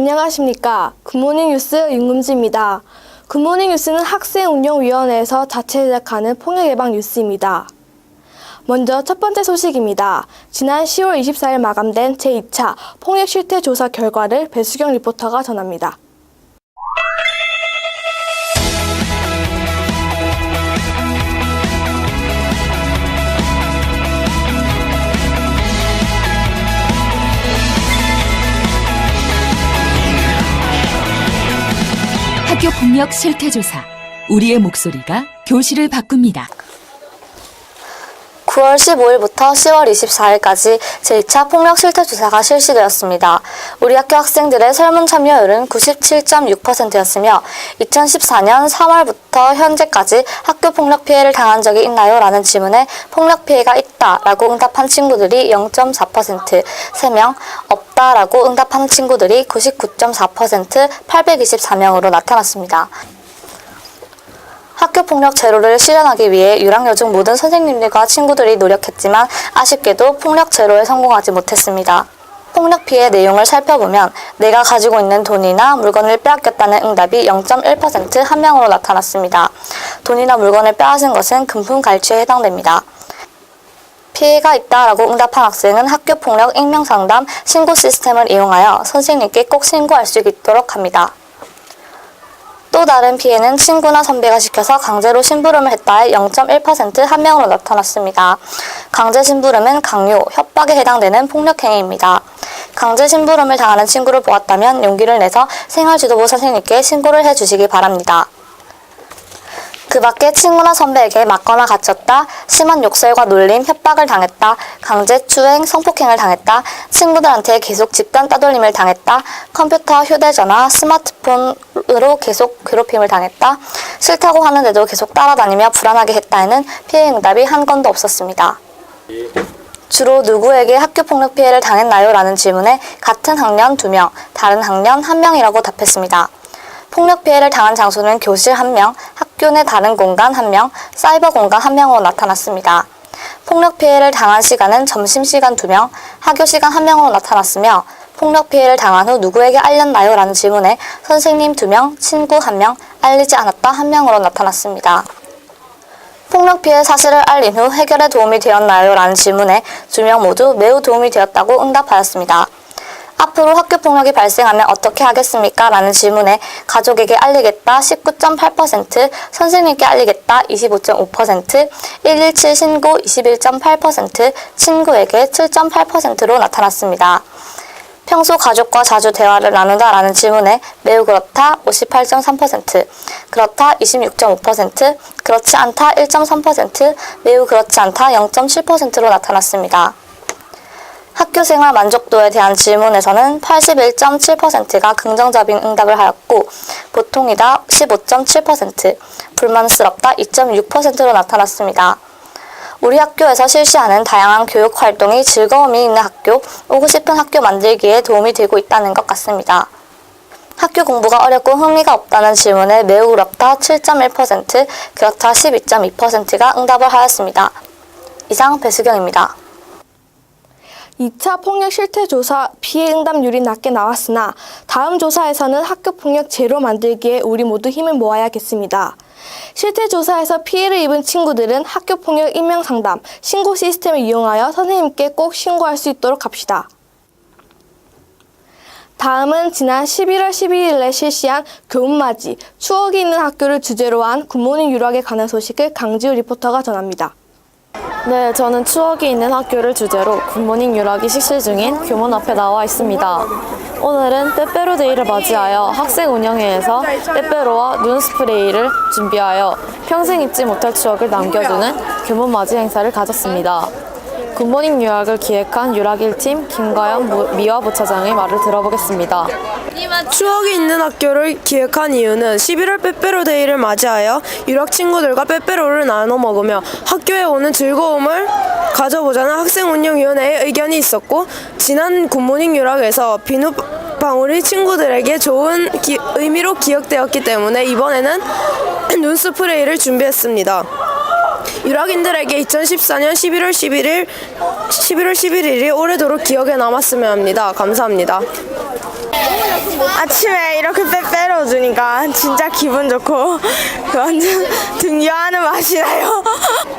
안녕하십니까. 굿모닝 뉴스 윤금지입니다. 굿모닝 뉴스는 학생운영위원회에서 자체 제작하는 폭력 예방 뉴스입니다. 먼저 첫 번째 소식입니다. 지난 10월 24일 마감된 제2차 폭력 실태 조사 결과를 배수경 리포터가 전합니다. 학교 폭력 실태조사. 우리의 목소리가 교실을 바꿉니다. 9월 15일부터 10월 24일까지 제2차 폭력 실태조사가 실시되었습니다. 우리 학교 학생들의 설문 참여율은 97.6%였으며 2014년 3월부터 현재까지 학교 폭력 피해를 당한 적이 있나요? 라는 질문에 폭력 피해가 있다 라고 응답한 친구들이 0.4%, 3명, 없다 라고 응답한 친구들이 99.4%, 824명으로 나타났습니다. 학교폭력 제로를 실현하기 위해 6학년 중 모든 선생님들과 친구들이 노력했지만 아쉽게도 폭력 제로에 성공하지 못했습니다. 폭력 피해 내용을 살펴보면 내가 가지고 있는 돈이나 물건을 빼앗겼다는 응답이 0.1% 한 명으로 나타났습니다. 돈이나 물건을 빼앗은 것은 금품갈취에 해당됩니다. 피해가 있다라고 응답한 학생은 학교폭력 익명상담 신고 시스템을 이용하여 선생님께 꼭 신고할 수 있도록 합니다. 또 다른 피해는 친구나 선배가 시켜서 강제로 심부름을 했다에 0.1% 한 명으로 나타났습니다. 강제 심부름은 강요, 협박에 해당되는 폭력행위입니다. 강제 심부름을 당하는 친구를 보았다면 용기를 내서 생활지도부 선생님께 신고를 해주시기 바랍니다. 그 밖에 친구나 선배에게 맞거나 갇혔다, 심한 욕설과 놀림, 협박을 당했다, 강제추행, 성폭행을 당했다, 친구들한테 계속 집단 따돌림을 당했다, 컴퓨터, 휴대전화, 스마트폰으로 계속 괴롭힘을 당했다, 싫다고 하는데도 계속 따라다니며 불안하게 했다에는 피해 응답이 한 건도 없었습니다. 주로 누구에게 학교폭력 피해를 당했나요? 라는 질문에 같은 학년 2명, 다른 학년 1명이라고 답했습니다. 폭력 피해를 당한 장소는 교실 1명, 학교 내 다른 공간 1명, 사이버 공간 1명으로 나타났습니다. 폭력 피해를 당한 시간은 점심시간 2명, 학교 시간 1명으로 나타났으며 폭력 피해를 당한 후 누구에게 알렸나요? 라는 질문에 선생님 2명, 친구 1명, 알리지 않았다 1명으로 나타났습니다. 폭력 피해 사실을 알린 후 해결에 도움이 되었나요? 라는 질문에 2명 모두 매우 도움이 되었다고 응답하였습니다. 앞으로 학교폭력이 발생하면 어떻게 하겠습니까? 라는 질문에 가족에게 알리겠다 19.8%, 선생님께 알리겠다 25.5%, 117 신고 21.8%, 친구에게 7.8%로 나타났습니다. 평소 가족과 자주 대화를 나누다 라는 질문에 매우 그렇다 58.3%, 그렇다 26.5%, 그렇지 않다 1.3%, 매우 그렇지 않다 0.7%로 나타났습니다. 학교생활 만족도에 대한 질문에서는 81.7%가 긍정적인 응답을 하였고 보통이다 15.7%, 불만스럽다 2.6%로 나타났습니다. 우리 학교에서 실시하는 다양한 교육 활동이 즐거움이 있는 학교, 오고 싶은 학교 만들기에 도움이 되고 있다는 것 같습니다. 학교 공부가 어렵고 흥미가 없다는 질문에 매우 그렇다 7.1%, 그렇다 12.2%가 응답을 하였습니다. 이상 배수경입니다. 2차 폭력 실태 조사 피해 응답률이 낮게 나왔으나 다음 조사에서는 학교 폭력 제로 만들기에 우리 모두 힘을 모아야겠습니다. 실태 조사에서 피해를 입은 친구들은 학교 폭력 익명 상담 신고 시스템을 이용하여 선생님께 꼭 신고할 수 있도록 합시다. 다음은 지난 11월 12일에 실시한 교문맞이 추억이 있는 학교를 주제로 한 굿모닝 유락에 관한 소식을 강지우 리포터가 전합니다. 네, 저는 추억이 있는 학교를 주제로 굿모닝 유락이 실시 중인 교문 앞에 나와 있습니다. 오늘은 빼빼로데이를 맞이하여 학생운영회에서 빼빼로와 눈스프레이를 준비하여 평생 잊지 못할 추억을 남겨주는 교문 맞이 행사를 가졌습니다. 굿모닝 유락을 기획한 유락 1팀 김가연 미화 부차장의 말을 들어보겠습니다. 추억이 있는 학교를 기획한 이유는 11월 빼빼로데이를 맞이하여 유락 친구들과 빼빼로를 나눠 먹으며 학교에 오는 즐거움을 가져보자는 학생운영위원회의 의견이 있었고 지난 굿모닝 유락에서 비눗방울이 친구들에게 좋은 의미로 기억되었기 때문에 이번에는 눈스프레이를 준비했습니다. 유락인들에게 2014년 11월 11일이 오래도록 기억에 남았으면 합니다. 감사합니다. 아침에 이렇게 빼빼로 주니까 진짜 기분 좋고 완전 등교하는 맛이 나요.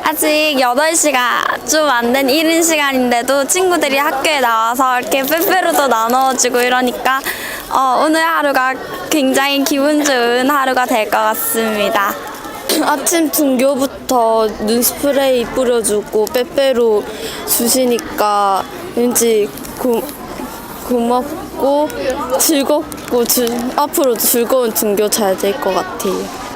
아직 8시가 좀 안 된 이른 시간인데도 친구들이 학교에 나와서 이렇게 빼빼로도 나눠주고 이러니까 오늘 하루가 굉장히 기분 좋은 하루가 될 것 같습니다. 아침 등교부터 눈스프레이 뿌려주고 빼빼로 주시니까 왠지 고맙고 즐겁고 앞으로 즐거운 등교 잘 될 것 같아요.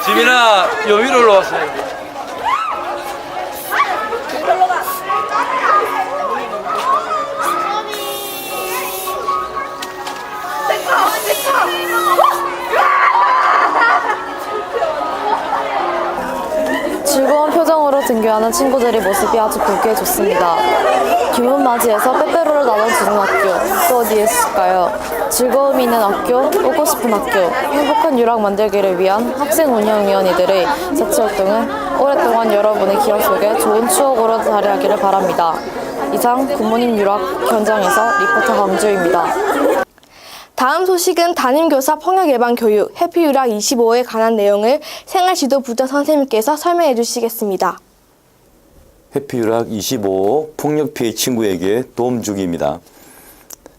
지민아, 요 위로 올라왔어요. 즐거운 표정으로 등교하는 친구들의 모습이 아주 보기에 좋습니다. 규문 맞이해서 빼빼로를 나눠주는 학교, 또 어디에 있을까요? 즐거움이 있는 학교, 오고 싶은 학교, 행복한 유락 만들기를 위한 학생운영위원회들의 자치활동은 오랫동안 여러분의 기억 속에 좋은 추억으로 자리하기를 바랍니다. 이상 굿모닝 유락 현장에서 리포터 강주입니다. 다음 소식은 담임교사 폭력예방교육 해피유락 25에 관한 내용을 생활지도부장 선생님께서 설명해 주시겠습니다. 해피유락 25 폭력피해 친구에게 도움 주기입니다.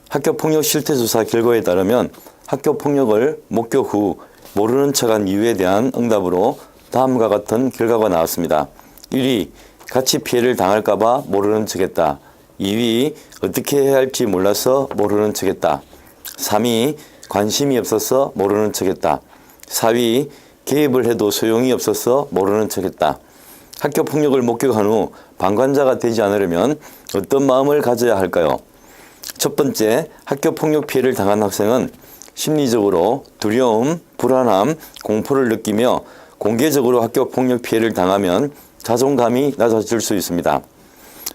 학교폭력 실태조사 결과에 따르면 학교폭력을 목격 후 모르는 척한 이유에 대한 응답으로 다음과 같은 결과가 나왔습니다. 1위, 같이 피해를 당할까봐 모르는 척했다. 2위, 어떻게 해야 할지 몰라서 모르는 척했다. 3위, 관심이 없어서 모르는 척했다. 4위, 개입을 해도 소용이 없어서 모르는 척했다. 학교 폭력을 목격한 후 방관자가 되지 않으려면 어떤 마음을 가져야 할까요? 첫 번째, 학교 폭력 피해를 당한 학생은 심리적으로 두려움, 불안함, 공포를 느끼며 공개적으로 학교 폭력 피해를 당하면 자존감이 낮아질 수 있습니다.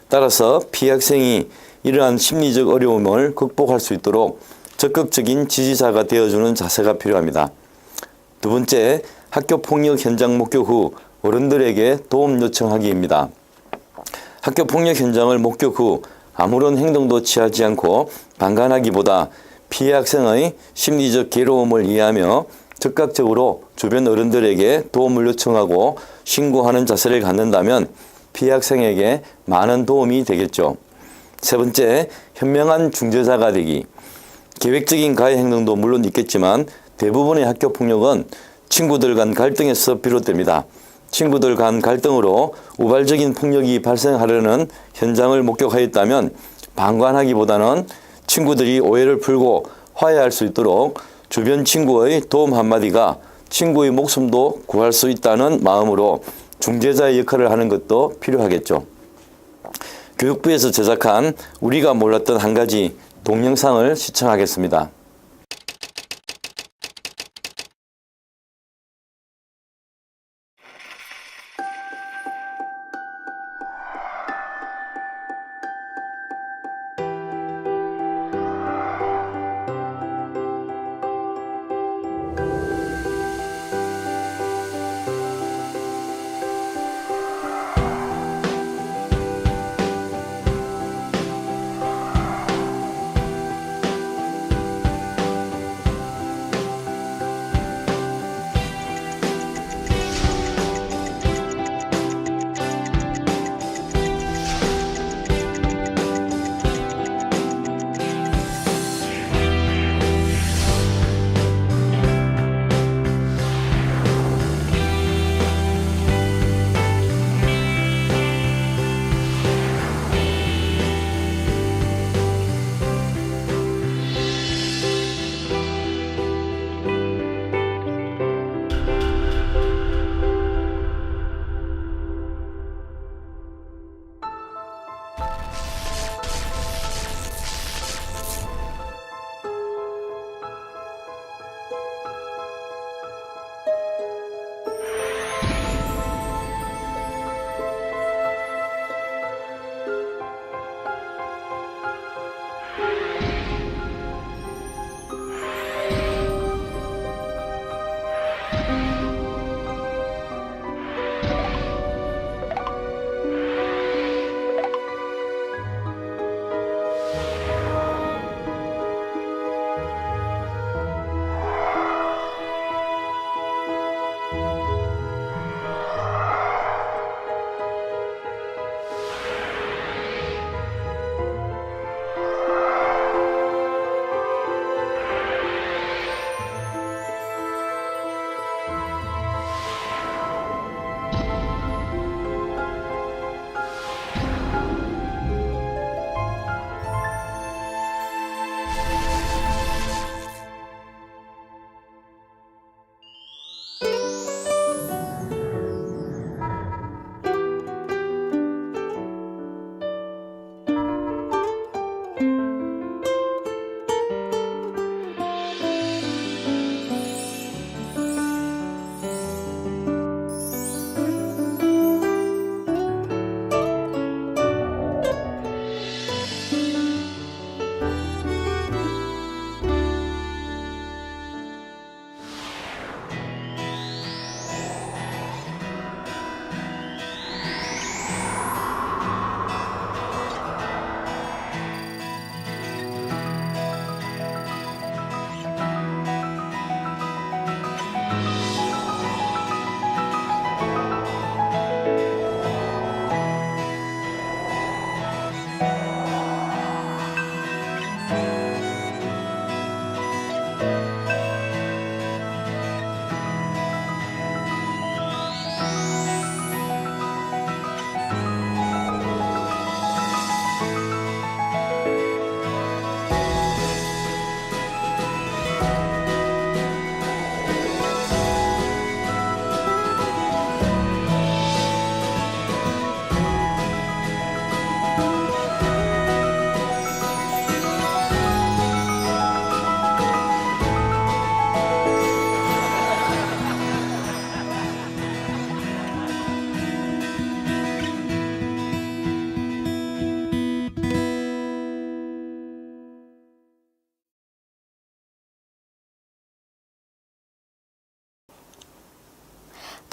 따라서 피해 학생이 이러한 심리적 어려움을 극복할 수 있도록 적극적인 지지자가 되어주는 자세가 필요합니다. 두 번째, 학교 폭력 현장 목격 후 어른들에게 도움 요청하기입니다. 학교 폭력 현장을 목격 후 아무런 행동도 취하지 않고 방관하기보다 피해 학생의 심리적 괴로움을 이해하며 즉각적으로 주변 어른들에게 도움을 요청하고 신고하는 자세를 갖는다면 피해 학생에게 많은 도움이 되겠죠. 세 번째, 현명한 중재자가 되기. 계획적인 가해 행동도 물론 있겠지만 대부분의 학교 폭력은 친구들 간 갈등에서 비롯됩니다. 친구들 간 갈등으로 우발적인 폭력이 발생하려는 현장을 목격하였다면 방관하기보다는 친구들이 오해를 풀고 화해할 수 있도록 주변 친구의 도움 한마디가 친구의 목숨도 구할 수 있다는 마음으로 중재자의 역할을 하는 것도 필요하겠죠. 교육부에서 제작한 우리가 몰랐던 한 가지 동영상을 시청하겠습니다.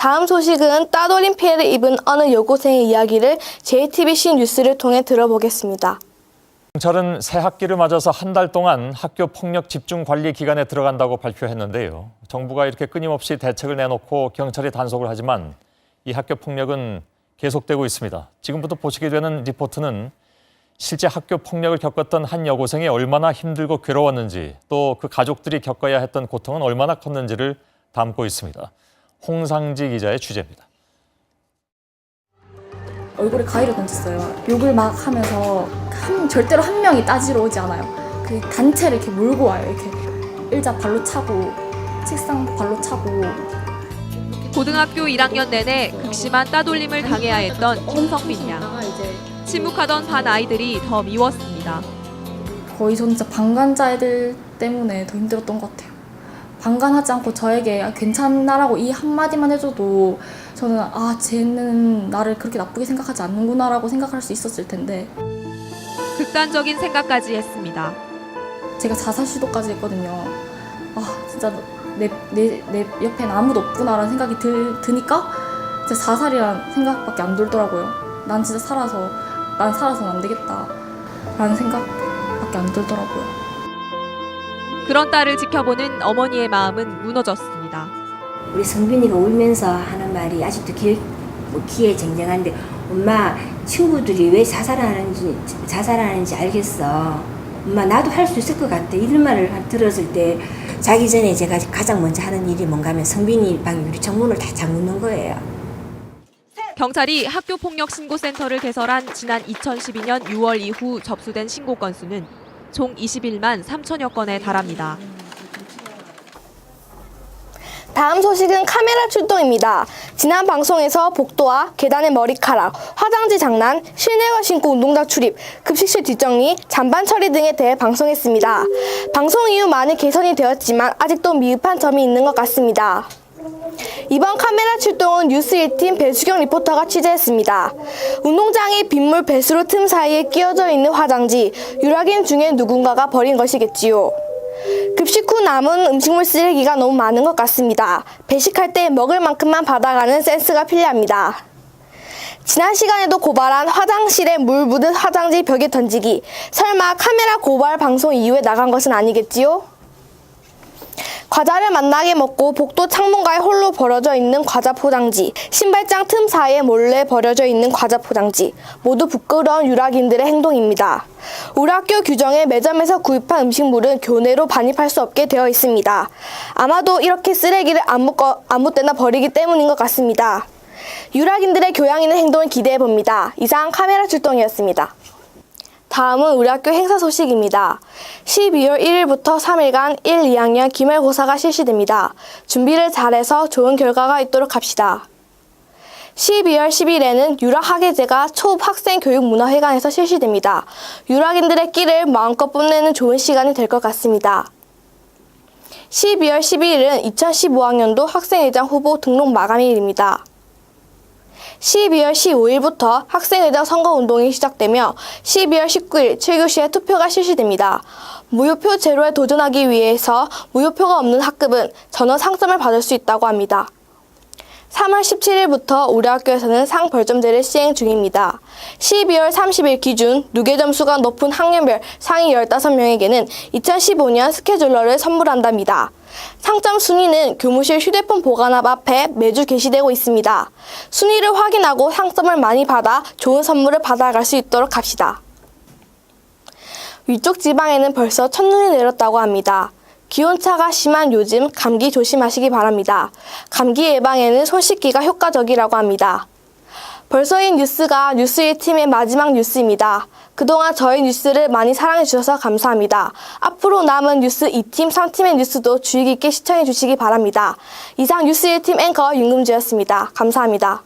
다음 소식은 따돌림 피해를 입은 어느 여고생의 이야기를 JTBC 뉴스를 통해 들어보겠습니다. 경찰은 새 학기를 맞아서 한 달 동안 학교 폭력 집중 관리 기간에 들어간다고 발표했는데요. 정부가 이렇게 끊임없이 대책을 내놓고 경찰이 단속을 하지만 이 학교 폭력은 계속되고 있습니다. 지금부터 보시게 되는 리포트는 실제 학교 폭력을 겪었던 한 여고생이 얼마나 힘들고 괴로웠는지 또 그 가족들이 겪어야 했던 고통은 얼마나 컸는지를 담고 있습니다. 홍상지 기자의 취재입니다. 얼굴에 가위를 던졌어요. 욕을 막 하면서 절대로 한 명이 따지러 오지 않아요. 그 단체를 이렇게 몰고 와요. 이렇게 의자 발로 차고 책상 발로 차고. 고등학교 1학년 내내 극심한 따돌림을 당해야 했던 김성민 양. 침묵하던 반 아이들이 더 미웠습니다. 거의 저는 진짜 방관자 애들 때문에 더 힘들었던 것 같아요. 방관하지 않고 저에게 괜찮나라고 이 한마디만 해줘도 저는 쟤는 나를 그렇게 나쁘게 생각하지 않는구나라고 생각할 수 있었을 텐데. 극단적인 생각까지 했습니다. 제가 자살 시도까지 했거든요. 진짜 내 옆엔 아무도 없구나라는 생각이 드니까 진짜 자살이라는 생각밖에 안 들더라고요. 난 살아서는 안 되겠다라는 생각밖에 안 들더라고요. 그런 딸을 지켜보는 어머니의 마음은 무너졌습니다. 우리 성빈이가 울면서 하는 말이 아직도 귀에 쟁쟁한데, 엄마, 친구들이 왜 자살하는지 알겠어. 엄마, 나도 할 수 있을 것 같아. 이런 말을 들었을 때 자기 전에 제가 가장 먼저 하는 일이 뭔가 하면 성빈이 방 유리 창문을 다 잠그는 거예요. 경찰이 학교폭력신고센터를 개설한 지난 2012년 6월 이후 접수된 신고 건수는 총 21만 3천여 건에 달합니다. 다음 소식은 카메라 출동입니다. 지난 방송에서 복도와 계단의 머리카락, 화장지 장난, 실내화 신고 운동장 출입, 급식실 뒷정리, 잔반 처리 등에 대해 방송했습니다. 방송 이후 많이 개선이 되었지만 아직도 미흡한 점이 있는 것 같습니다. 이번 카메라 출동은 뉴스 1팀 배수경 리포터가 취재했습니다. 운동장의 빗물 배수로 틈 사이에 끼어져 있는 화장지, 유락인 중에 누군가가 버린 것이겠지요. 급식 후 남은 음식물 쓰레기가 너무 많은 것 같습니다. 배식할 때 먹을 만큼만 받아가는 센스가 필요합니다. 지난 시간에도 고발한 화장실에 물 묻은 화장지 벽에 던지기. 설마 카메라 고발 방송 이후에 나간 것은 아니겠지요? 과자를 맛나게 먹고 복도 창문가에 홀로 버려져 있는 과자 포장지, 신발장 틈 사이에 몰래 버려져 있는 과자 포장지, 모두 부끄러운 유락인들의 행동입니다. 우리 학교 규정에 매점에서 구입한 음식물은 교내로 반입할 수 없게 되어 있습니다. 아마도 이렇게 쓰레기를 아무 때나 버리기 때문인 것 같습니다. 유락인들의 교양 있는 행동을 기대해봅니다. 이상 카메라 출동이었습니다. 다음은 우리 학교 행사 소식입니다. 12월 1일부터 3일간 1, 2학년 기말고사가 실시됩니다. 준비를 잘해서 좋은 결과가 있도록 합시다. 12월 10일에는 유락학예제가 초학생교육문화회관에서 실시됩니다. 유락인들의 끼를 마음껏 뽐내는 좋은 시간이 될 것 같습니다. 12월 12일은 2015학년도 학생회장 후보 등록 마감일입니다. 12월 15일부터 학생회장 선거운동이 시작되며 12월 19일 7교시에 투표가 실시됩니다. 무효표 제로에 도전하기 위해서 무효표가 없는 학급은 전원 상점을 받을 수 있다고 합니다. 3월 17일부터 우리 학교에서는 상벌점제를 시행 중입니다. 12월 30일 기준 누계 점수가 높은 학년별 상위 15명에게는 2015년 스케줄러를 선물한답니다. 상점 순위는 교무실 휴대폰 보관함 앞에 매주 게시되고 있습니다. 순위를 확인하고 상점을 많이 받아 좋은 선물을 받아갈 수 있도록 합시다. 위쪽 지방에는 벌써 첫눈이 내렸다고 합니다. 기온차가 심한 요즘 감기 조심하시기 바랍니다. 감기 예방에는 손 씻기가 효과적이라고 합니다. 벌써 이 뉴스가 뉴스 1팀의 마지막 뉴스입니다. 그동안 저희 뉴스를 많이 사랑해 주셔서 감사합니다. 앞으로 남은 뉴스 2팀, 3팀의 뉴스도 주의 깊게 시청해 주시기 바랍니다. 이상 뉴스 1팀 앵커 윤금주였습니다. 감사합니다.